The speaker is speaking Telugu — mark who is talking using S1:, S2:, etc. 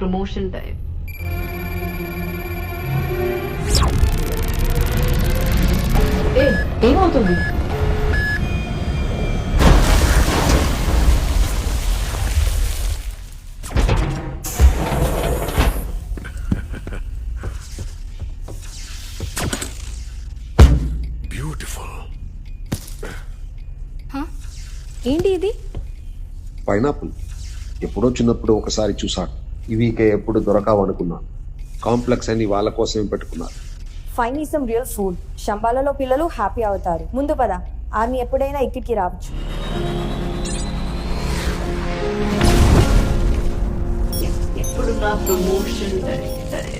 S1: Promotion time. ఏమవుతుంది?
S2: బ్యూటిఫుల్.
S3: ఏంటి ఇది?
S4: పైనాపిల్ ఎప్పుడో చిన్నప్పుడు ఒకసారి చూశాను. ఇవికే ఎప్పుడు దొరకావనుకున్నాను. కాంప్లెక్స్ అని వాళ్ళ కోసమే పెట్టుకున్నారు.
S3: ఫైన్ ఈ సమ్ రియల్ ఫుడ్. శంబాలలో పిల్లలు హ్యాపీ అవుతారు. ముందు పద, ఆర్మీ ఎప్పుడైనా ఇక్కడికి రావచ్చు.
S1: ఎప్పుడు నా ప్రమోషన్ టైం. సరే